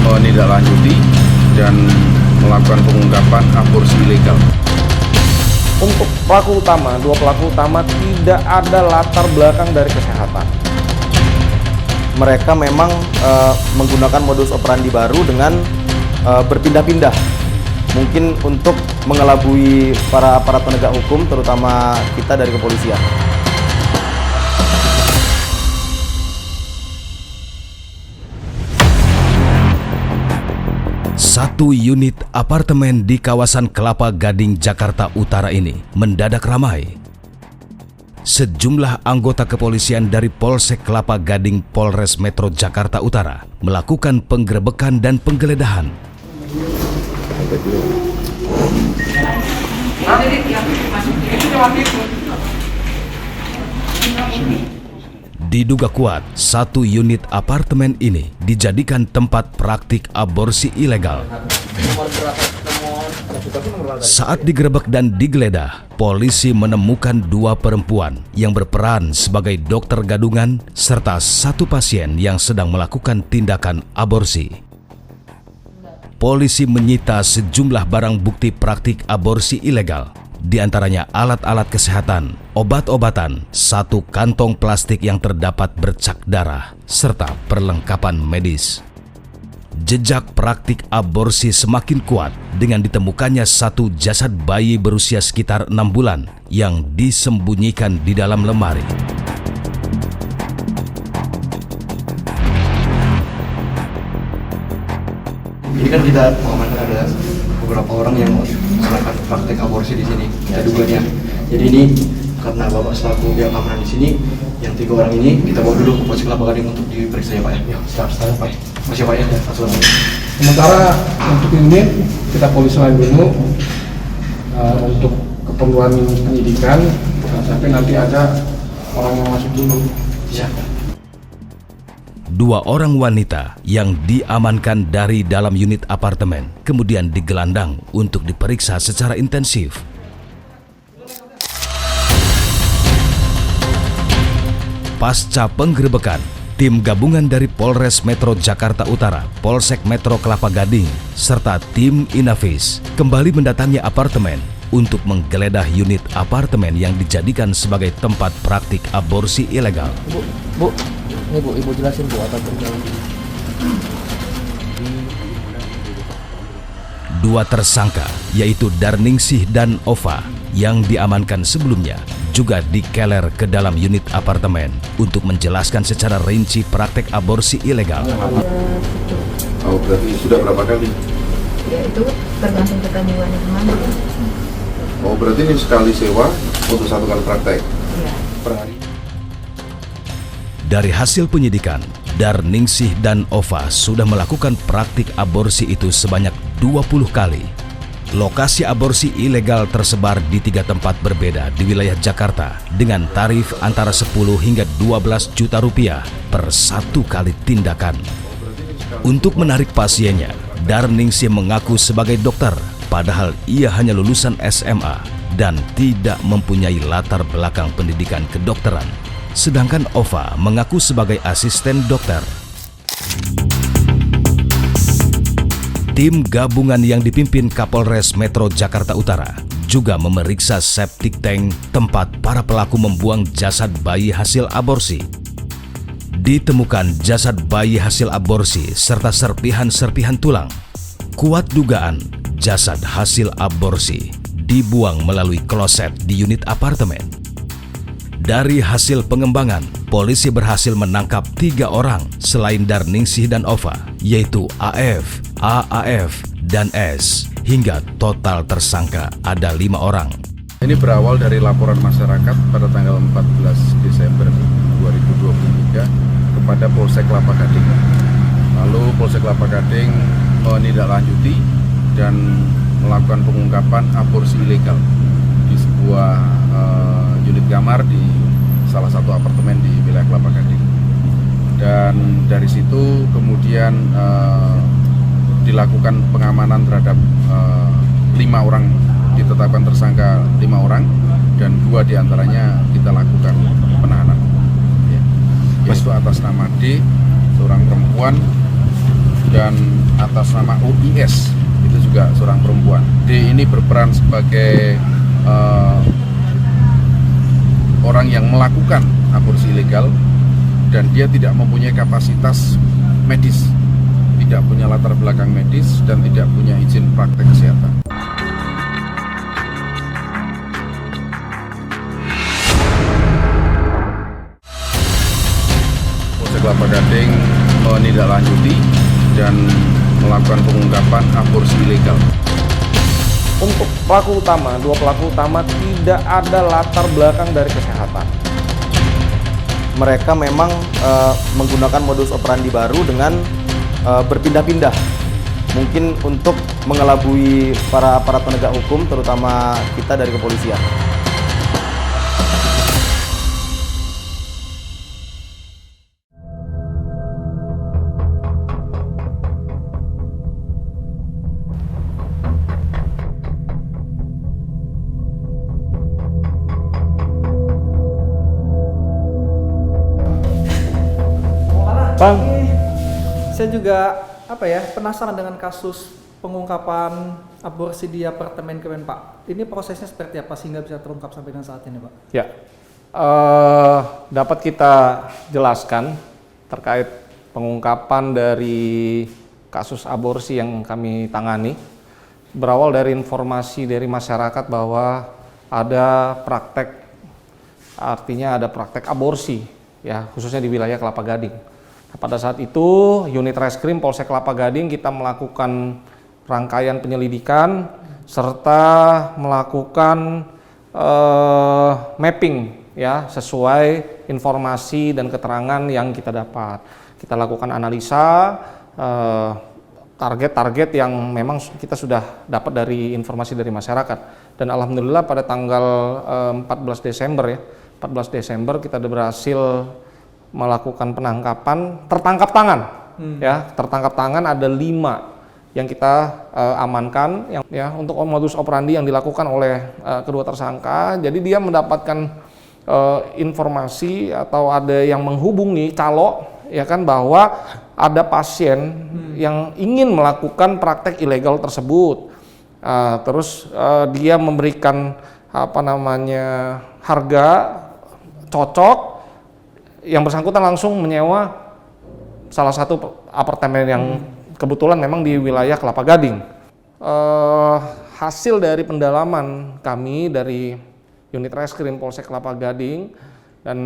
menindaklanjuti dan melakukan pengungkapan aborsi ilegal. Untuk pelaku utama, dua pelaku utama tidak ada latar belakang dari kesehatan. Mereka memang menggunakan modus operandi baru dengan berpindah-pindah. Mungkin untuk mengelabui para aparat penegak hukum, terutama kita dari kepolisian. Satu unit apartemen di kawasan Kelapa Gading, Jakarta Utara ini mendadak ramai. Sejumlah anggota kepolisian dari Polsek Kelapa Gading Polres Metro Jakarta Utara melakukan penggerebekan dan penggeledahan. Diduga kuat, satu unit apartemen ini dijadikan tempat praktik aborsi ilegal. Saat digerebek dan digeledah, polisi menemukan dua perempuan yang berperan sebagai dokter gadungan serta satu pasien yang sedang melakukan tindakan aborsi. Polisi menyita sejumlah barang bukti praktik aborsi ilegal, di antaranya alat-alat kesehatan, obat-obatan, satu kantong plastik yang terdapat bercak darah, serta perlengkapan medis. Jejak praktik aborsi semakin kuat dengan ditemukannya satu jasad bayi berusia sekitar 6 bulan yang disembunyikan di dalam lemari. Ini kan kita mengamankan ada beberapa orang yang melakukan praktek aborsi di sini, kita duganya. Jadi ini karena Bapak selaku pihak keamanan di sini, yang 3 orang ini kita bawa dulu ke Polsek Kelapa Gading untuk diperiksa ya Pak ya. Ya, siap Pak. Masih Pak ya, Sementara untuk unit kita polisi lain dulu untuk keperluan penyidikan sampai nanti ada orang yang masuk dulu. Siap. Dua orang wanita yang diamankan dari dalam unit apartemen kemudian digelandang untuk diperiksa secara intensif. Pasca penggerebekan, tim gabungan dari Polres Metro Jakarta Utara, Polsek Metro Kelapa Gading, serta tim Inavis kembali mendatangi apartemen untuk menggeledah unit apartemen yang dijadikan sebagai tempat praktik aborsi ilegal. Bu, ini Bu, Ibu jelasin Bu apa terjadi. Dua tersangka, yaitu Darningsih dan Ova, yang diamankan sebelumnya, juga dikeler ke dalam unit apartemen untuk menjelaskan secara rinci praktek aborsi ilegal. Oh, berarti sudah berapa kali? Ya itu tergantung ketentuannya kemana. Oh, berarti ini sekali sewa untuk satu kali praktek? Ya. Per hari? Dari hasil penyidikan, Darningsih dan Ova sudah melakukan praktik aborsi itu sebanyak 20 kali. Lokasi aborsi ilegal tersebar di 3 tempat berbeda di wilayah Jakarta dengan tarif antara 10 hingga 12 juta rupiah per satu kali tindakan. Untuk menarik pasiennya, Darningsih mengaku sebagai dokter, padahal ia hanya lulusan SMA dan tidak mempunyai latar belakang pendidikan kedokteran. Sedangkan Ova mengaku sebagai asisten dokter. Tim gabungan yang dipimpin Kapolres Metro Jakarta Utara juga memeriksa septic tank tempat para pelaku membuang jasad bayi hasil aborsi. Ditemukan jasad bayi hasil aborsi serta serpihan-serpihan tulang. Kuat dugaan jasad hasil aborsi dibuang melalui kloset di unit apartemen. Dari hasil pengembangan, polisi berhasil menangkap 3 orang selain Darningsih dan Ova, yaitu AF, AAF, dan S. Hingga total tersangka ada 5 orang. Ini berawal dari laporan masyarakat pada tanggal 14 Desember 2023 kepada Polsek Kelapa Gading. Lalu Polsek Kelapa Gading menindaklanjuti dan melakukan pengungkapan aborsi ilegal di sebuah unit kamar di salah satu apartemen di wilayah Kelapa Gading. Dan dari situ kemudian dilakukan pengamanan terhadap 5 orang, ditetapkan tersangka 5 orang, dan 2 diantaranya kita lakukan penahanan, yaitu atas nama D, seorang perempuan dan atas nama OIS, itu juga seorang perempuan. D ini berperan sebagai orang yang melakukan aborsi ilegal dan dia tidak mempunyai kapasitas medis, tidak punya latar belakang medis dan tidak punya izin praktek kesehatan. Polsek Kelapa Gading menindaklanjuti dan melakukan pengungkapan aborsi ilegal. Untuk pelaku utama, dua pelaku utama tidak ada latar belakang dari kesehatan. Mereka memang menggunakan modus operandi baru dengan berpindah-pindah. Mungkin untuk mengelabui para aparat penegak hukum, terutama kita dari kepolisian. Bang, saya juga penasaran dengan kasus pengungkapan aborsi di apartemen Kemen, Pak. Ini prosesnya seperti apa sehingga bisa terungkap sampai dengan saat ini, Pak? ya, dapat kita jelaskan terkait pengungkapan dari kasus aborsi yang kami tangani. Berawal dari informasi dari masyarakat bahwa ada praktek, artinya ada praktek aborsi, ya khususnya di wilayah Kelapa Gading. Pada saat itu, unit reskrim Polsek Kelapa Gading kita melakukan rangkaian penyelidikan serta melakukan mapping, ya sesuai informasi dan keterangan yang kita dapat. Kita lakukan analisa target-target yang memang kita sudah dapat dari informasi dari masyarakat. Dan alhamdulillah pada tanggal 14 Desember kita sudah berhasil melakukan penangkapan, tertangkap tangan ada 5 yang kita amankan, untuk modus operandi yang dilakukan oleh kedua tersangka. Jadi dia mendapatkan informasi atau ada yang menghubungi calo, ya kan, bahwa ada pasien yang ingin melakukan praktek ilegal tersebut. Terus dia memberikan harga cocok. Yang bersangkutan langsung menyewa salah satu apartemen yang kebetulan memang di wilayah Kelapa Gading. Hasil dari pendalaman kami dari unit reskrim Polsek Kelapa Gading, dan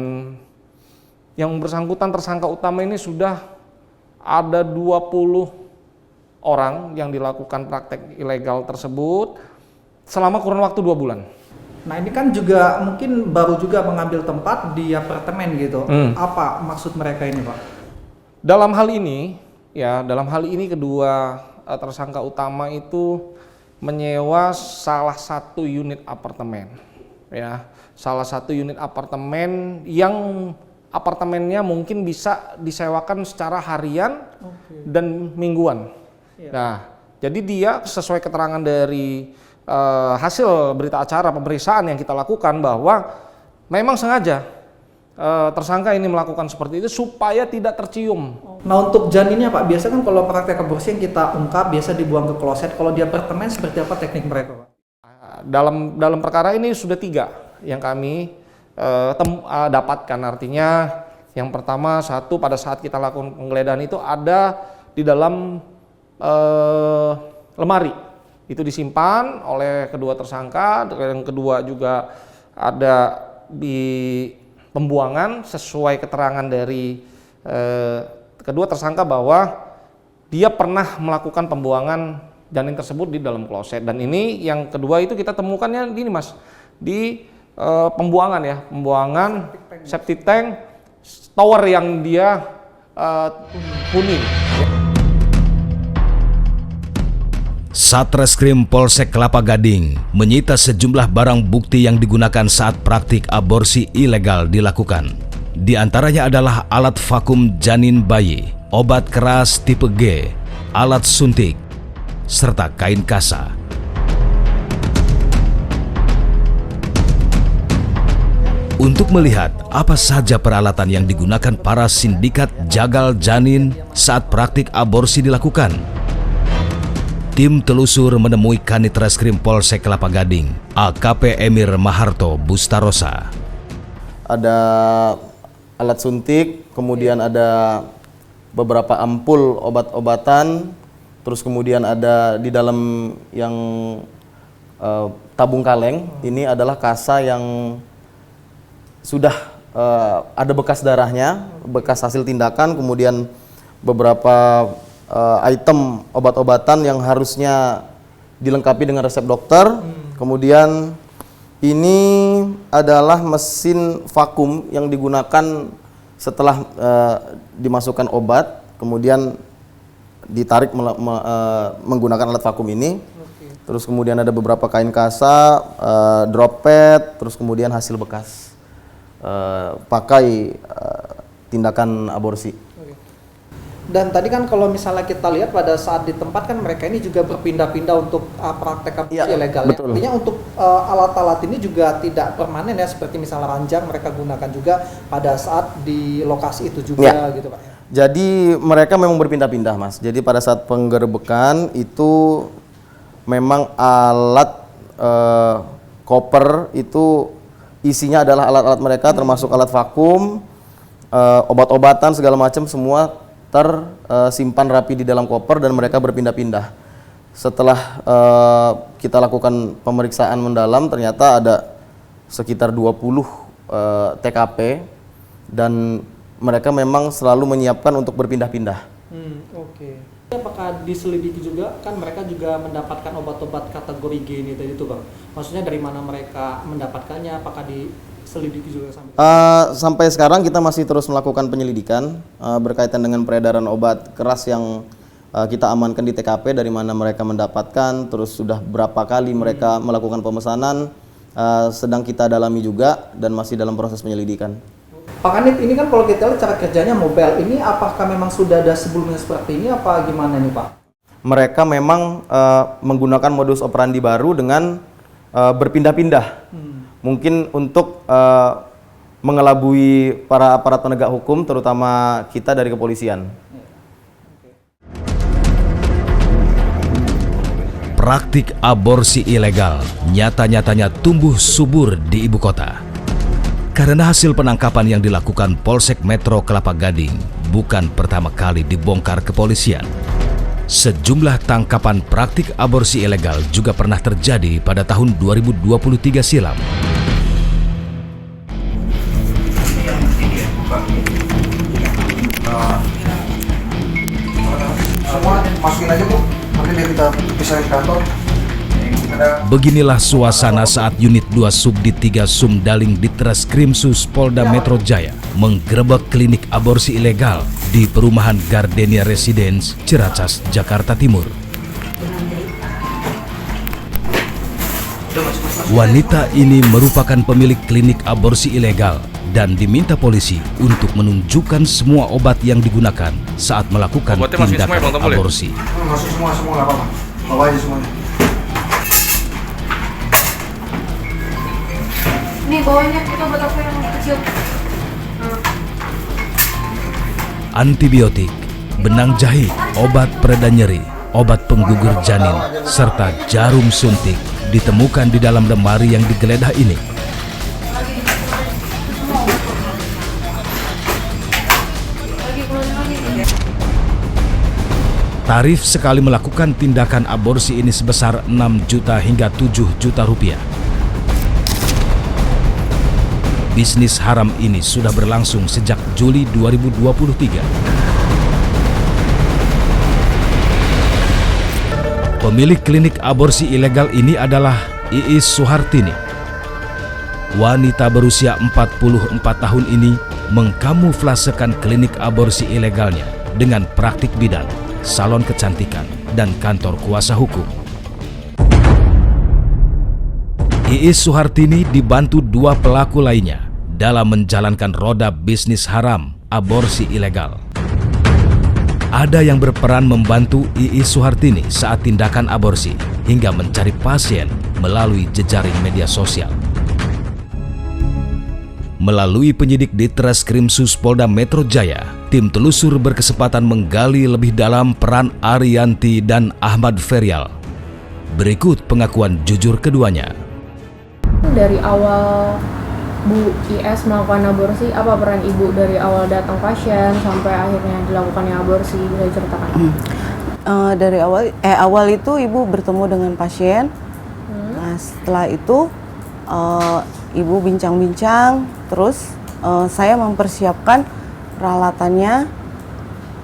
yang bersangkutan tersangka utama ini sudah ada 20 orang yang dilakukan praktek ilegal tersebut selama kurun waktu 2 bulan. Nah ini kan juga mungkin baru juga mengambil tempat di apartemen gitu. Apa maksud mereka ini, Pak? Dalam hal ini kedua tersangka utama itu menyewa salah satu unit apartemen, ya, salah satu unit apartemen yang apartemennya mungkin bisa disewakan secara harian dan mingguan. Nah, jadi dia sesuai keterangan dari hasil berita acara pemeriksaan yang kita lakukan bahwa memang sengaja tersangka ini melakukan seperti itu supaya tidak tercium. Nah untuk janinnya, Pak, biasa kan kalau praktek aborsi yang kita ungkap biasa dibuang ke kloset. Kalau di apartemen seperti apa teknik mereka, Pak? Dalam perkara ini sudah 3 yang kami dapatkan. Artinya yang pertama, satu, pada saat kita lakukan penggeledahan itu ada di dalam lemari. Itu disimpan oleh kedua tersangka. Yang kedua juga ada di pembuangan sesuai keterangan dari kedua tersangka bahwa dia pernah melakukan pembuangan janin tersebut di dalam kloset. Dan ini yang kedua itu kita temukannya di ini, Mas, di pembuangan septic tank tower yang dia huni. Satreskrim Polsek Kelapa Gading menyita sejumlah barang bukti yang digunakan saat praktik aborsi ilegal dilakukan. Di antaranya adalah alat vakum janin bayi, obat keras tipe G, alat suntik, serta kain kasa. Untuk melihat apa saja peralatan yang digunakan para sindikat jagal janin saat praktik aborsi dilakukan, tim telusur menemui Kanit Reskrim Polsek Kelapa Gading, AKP Emir Maharto Bustarosa. Ada alat suntik, kemudian ada beberapa ampul obat-obatan, terus kemudian ada di dalam yang tabung kaleng, ini adalah kasa yang sudah ada bekas darahnya, bekas hasil tindakan, kemudian beberapa item obat-obatan yang harusnya dilengkapi dengan resep dokter. Kemudian ini adalah mesin vakum yang digunakan setelah dimasukkan obat, kemudian ditarik menggunakan alat vakum ini. Terus kemudian ada beberapa kain kasa, drop pad, terus kemudian hasil bekas pakai tindakan aborsi. Dan tadi kan kalau misalnya kita lihat pada saat di tempat kan mereka ini juga berpindah-pindah untuk praktek aborsi ilegal. Betul. Artinya untuk alat-alat ini juga tidak permanen ya, seperti misalnya ranjang mereka gunakan juga pada saat di lokasi itu juga gitu Pak. Jadi mereka memang berpindah-pindah Mas. Jadi pada saat penggerbekan itu memang alat koper itu isinya adalah alat-alat mereka, termasuk alat vakum, obat-obatan segala macam semua tersimpan rapi di dalam koper dan mereka berpindah-pindah. Setelah kita lakukan pemeriksaan mendalam, ternyata ada sekitar 20 TKP dan mereka memang selalu menyiapkan untuk berpindah-pindah. Apakah diselidiki juga, kan mereka juga mendapatkan obat-obat kategori G ini tadi itu Bang. Maksudnya dari mana mereka mendapatkannya, apakah diselidiki juga sampai sekarang kita masih terus melakukan penyelidikan berkaitan dengan peredaran obat keras yang kita amankan di TKP, dari mana mereka mendapatkan, terus sudah berapa kali mereka melakukan pemesanan, sedang kita dalami juga dan masih dalam proses penyelidikan. Pak Kanit, ini kan kalau kita lihat cara kerjanya mobile, ini apakah memang sudah ada sebelumnya seperti ini apa gimana nih Pak? Mereka memang menggunakan modus operandi baru dengan berpindah-pindah. Mungkin untuk mengelabui para aparat penegak hukum, terutama kita dari kepolisian. Praktik aborsi ilegal nyata-nyatanya tumbuh subur di ibu kota. Karena hasil penangkapan yang dilakukan Polsek Metro Kelapa Gading bukan pertama kali dibongkar kepolisian. Sejumlah tangkapan praktik aborsi ilegal juga pernah terjadi pada tahun 2023 silam. Masukin aja Bu, nanti biar kita pisahin kantor. Beginilah suasana saat unit 2 Subdit 3 Sumdaling Ditreskrimsus Polda Metro Jaya menggerebek klinik aborsi ilegal di perumahan Gardenia Residence, Ciracas, Jakarta Timur. Wanita ini merupakan pemilik klinik aborsi ilegal dan diminta polisi untuk menunjukkan semua obat yang digunakan saat melakukan tindakan aborsi. Masuk semua nggak apa-apa. Bawa aja semuanya. Nih bawahnya kita buat aku yang kecil. Antibiotik, benang jahit, obat pereda nyeri, obat penggugur janin, serta jarum suntik ditemukan di dalam lemari yang digeledah ini. Tarif sekali melakukan tindakan aborsi ini sebesar 6 juta hingga 7 juta rupiah. Bisnis haram ini sudah berlangsung sejak Juli 2023. Pemilik klinik aborsi ilegal ini adalah Iis Suhartini. Wanita berusia 44 tahun ini mengkamuflasekan klinik aborsi ilegalnya dengan praktik bidan, salon kecantikan, dan kantor kuasa hukum. Iis Suhartini dibantu 2 pelaku lainnya dalam menjalankan roda bisnis haram aborsi ilegal. Ada yang berperan membantu Iis Suhartini saat tindakan aborsi hingga mencari pasien melalui jejaring media sosial. Melalui penyidik Ditreskrimsus Polda Metro Jaya, tim telusur berkesempatan menggali lebih dalam peran Arianti dan Ahmad Ferial. Berikut pengakuan jujur keduanya. Dari awal Bu IS melakukan aborsi, apa peran Ibu dari awal datang pasien sampai akhirnya dilakukannya aborsi? Bisa diceritakan? Dari awal itu Ibu bertemu dengan pasien. Nah, setelah itu Ibu bincang-bincang, terus saya mempersiapkan peralatannya.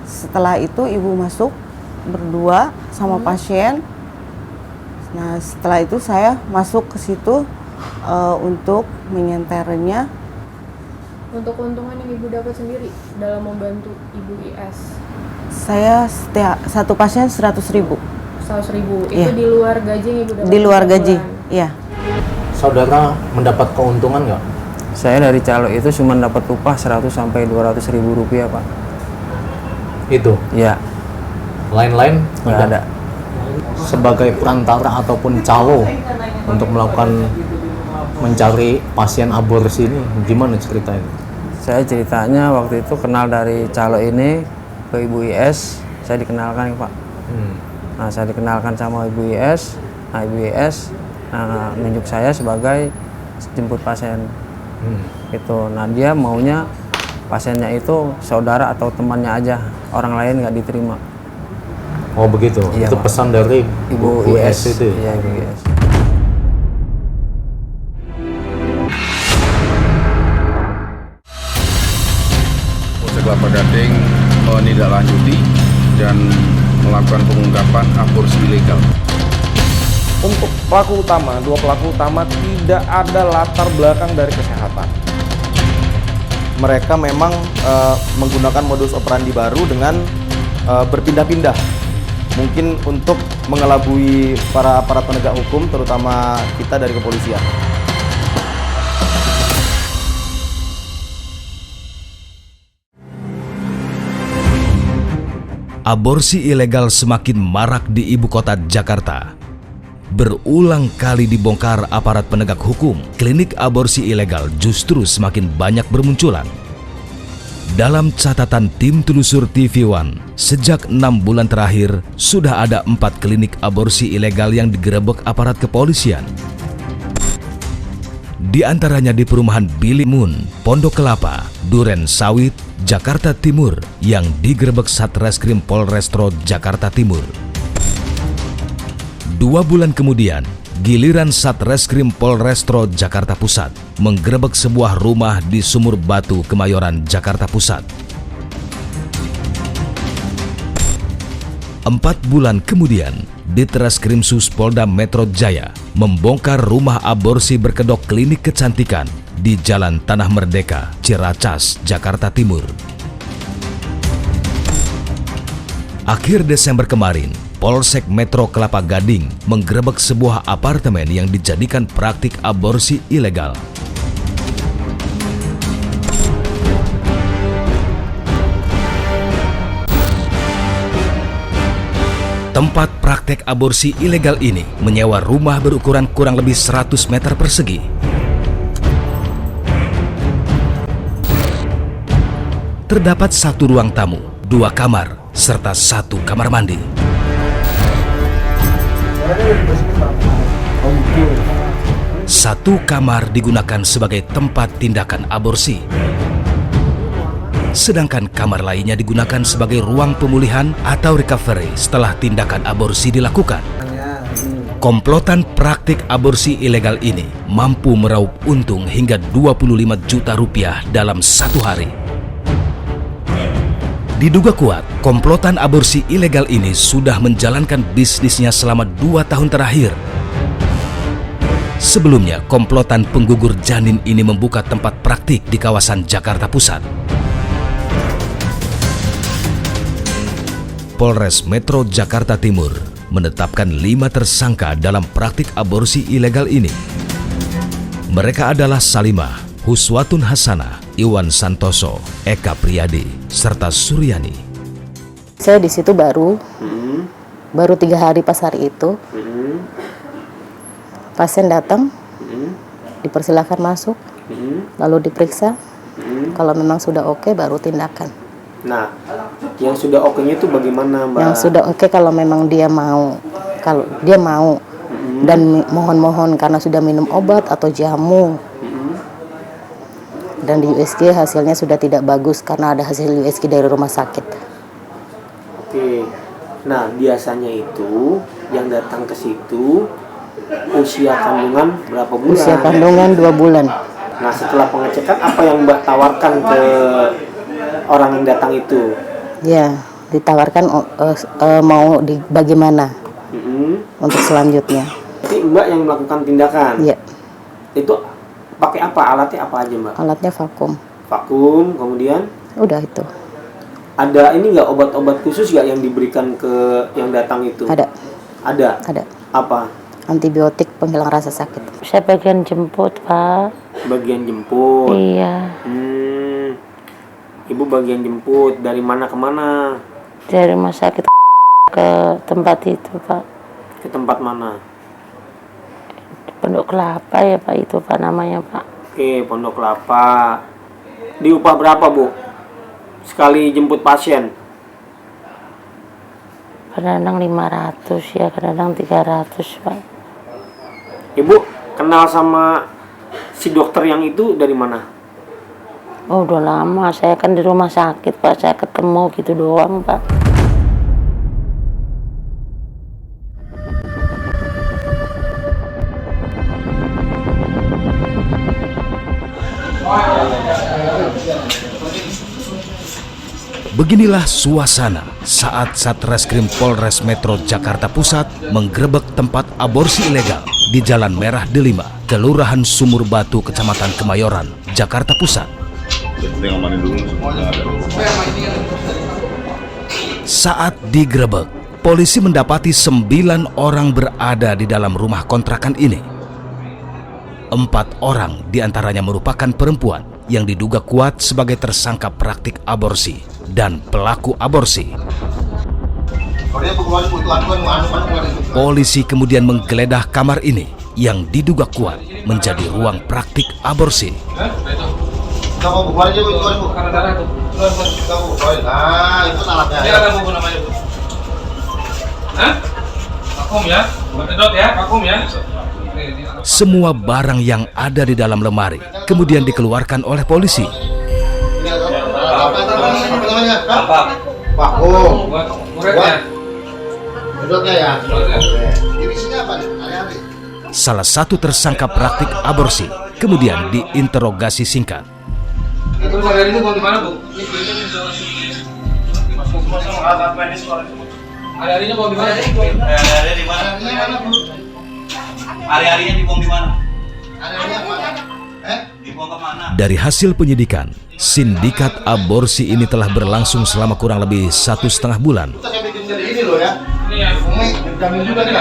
Setelah itu Ibu masuk berdua sama pasien. Nah, setelah itu saya masuk ke situ untuk menyenternya. Untuk keuntungan yang Ibu dapat sendiri dalam membantu Ibu IS? Saya satu pasien 100.000. 100.000 itu Iya. di luar gaji yang Ibu dapat? Di luar per gaji, bulan? iya. Saudara mendapat keuntungan nggak? Saya dari calo itu cuma dapat upah 100 sampai 200.000 rupiah, Pak. Itu Ya, lain-lain nggak ada. sebagai perantara ataupun calo untuk melakukan mencari pasien aborsi ini, gimana ceritanya? Saya ceritanya waktu itu kenal dari calo ini ke Ibu IS, saya dikenalkan, Pak. Nah, saya dikenalkan sama Ibu IS. Nah, Ibu IS nunjuk saya sebagai jemput pasien. Gitu. Nah, dia maunya pasiennya itu saudara atau temannya aja, orang lain nggak diterima. Oh begitu, Iya, itu Pak. pesan dari Ibu Bu IS itu. Iya, Ibu IS. Polsek Kelapa Gading menindaklanjuti dan melakukan pengungkapan aborsi ilegal. Untuk pelaku utama, dua pelaku utama tidak ada latar belakang dari kesehatan. Mereka memang menggunakan modus operandi baru dengan berpindah-pindah. Mungkin untuk mengelabui para aparat penegak hukum, terutama kita dari kepolisian. Aborsi ilegal semakin marak di ibu kota Jakarta. Berulang kali dibongkar aparat penegak hukum, klinik aborsi ilegal justru semakin banyak bermunculan. Dalam catatan tim telusur TV One, sejak 6 bulan terakhir, sudah ada 4 klinik aborsi ilegal yang digerebek aparat kepolisian. Di antaranya di perumahan Billy Moon, Pondok Kelapa, Duren Sawit, Jakarta Timur yang digerebek Satreskrim Polrestro Jakarta Timur. 2 bulan kemudian, giliran Satreskrim Polrestro Jakarta Pusat menggerebek sebuah rumah di Sumur Batu, Kemayoran, Jakarta Pusat. 4 bulan kemudian, Ditreskrimsus Polda Metro Jaya membongkar rumah aborsi berkedok klinik kecantikan di Jalan Tanah Merdeka, Ciracas, Jakarta Timur. Akhir Desember kemarin, Polsek Metro Kelapa Gading menggerebek sebuah apartemen yang dijadikan praktik aborsi ilegal. Tempat praktek aborsi ilegal ini menyewa rumah berukuran kurang lebih 100 meter persegi. Terdapat 1 ruang tamu, 2 kamar, serta 1 kamar mandi. Satu kamar digunakan sebagai tempat tindakan aborsi. Sedangkan kamar lainnya digunakan sebagai ruang pemulihan atau recovery setelah tindakan aborsi dilakukan. Komplotan praktik aborsi ilegal ini mampu meraup untung hingga 25 juta rupiah dalam 1 hari. Diduga kuat, komplotan aborsi ilegal ini sudah menjalankan bisnisnya selama 2 tahun terakhir. Sebelumnya, komplotan penggugur janin ini membuka tempat praktik di kawasan Jakarta Pusat. Polres Metro Jakarta Timur menetapkan 5 tersangka dalam praktik aborsi ilegal ini. Mereka adalah Salimah, Huswatun Hasanah, Iwan Santoso, Eka Priyadi, serta Suryani. Saya di situ baru 3 hari pas hari itu. Pasien datang, dipersilakan masuk. lalu diperiksa. Kalau memang sudah oke, baru tindakan. Nah, yang sudah oke-nya itu bagaimana, Mbak? Yang sudah oke kalau memang dia mau, dan mohon-mohon karena sudah minum obat atau jamu. Dan di USG hasilnya sudah tidak bagus karena ada hasil USG dari rumah sakit. Oke. Nah, biasanya itu yang datang ke situ usia kandungan berapa bulan? Usia kandungan 2 bulan. Nah, setelah pengecekan apa yang Mbak tawarkan ke orang yang datang itu? Ya, ditawarkan mau bagaimana untuk selanjutnya. Jadi Mbak yang melakukan tindakan? Iya. Itu pakai apa? Alatnya apa aja, Mbak? Alatnya vakum. Vakum, kemudian? Udah itu. Ada ini nggak obat-obat khusus nggak yang diberikan ke yang datang itu? Ada. Ada? Ada. Apa? Antibiotik penghilang rasa sakit. Saya bagian jemput, Pak. Bagian jemput? Iya. Ibu bagian jemput dari mana ke mana? Dari rumah sakit ke tempat itu, Pak. Ke tempat mana? Pondok Kelapa ya, Pak, itu Pak namanya, Pak. Oke, Pondok Kelapa. Diupah berapa, Bu? Sekali jemput pasien? Kadang-kadang 500 ya, kadang-kadang 300, Pak. Ibu kenal sama si dokter yang itu dari mana? Oh, udah lama. Saya kan di rumah sakit, Pak. Saya ketemu gitu doang, Pak. Beginilah suasana saat Satreskrim Polres Metro Jakarta Pusat menggerebek tempat aborsi ilegal di Jalan Merah Delima, Kelurahan Sumur Batu, Kecamatan Kemayoran, Jakarta Pusat. Saat digerebek, polisi mendapati 9 orang berada di dalam rumah kontrakan ini. 4 orang diantaranya merupakan perempuan yang diduga kuat sebagai tersangka praktik aborsi dan pelaku aborsi. Polisi kemudian menggeledah kamar ini yang diduga kuat menjadi ruang praktik aborsi. Semua barang yang ada di dalam lemari kemudian dikeluarkan oleh polisi. Salah satu tersangka praktik aborsi kemudian diinterogasi singkat. Terus hari ini mau di mana, Bu? Hari-harinya mau di mana? Hari-harinya di mana? Hari-harinya dibuang di mana? Dibuang ke mana? Dari hasil penyidikan, sindikat aborsi ini telah berlangsung selama kurang lebih 1,5 bulan. Ini loh ya. Ini ya, jamin juga nih.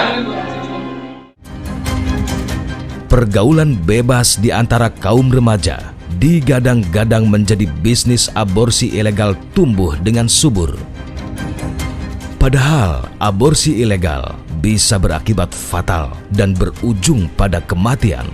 Pergaulan bebas di antara kaum remaja digadang-gadang menjadi bisnis aborsi ilegal tumbuh dengan subur. Padahal aborsi ilegal bisa berakibat fatal dan berujung pada kematian.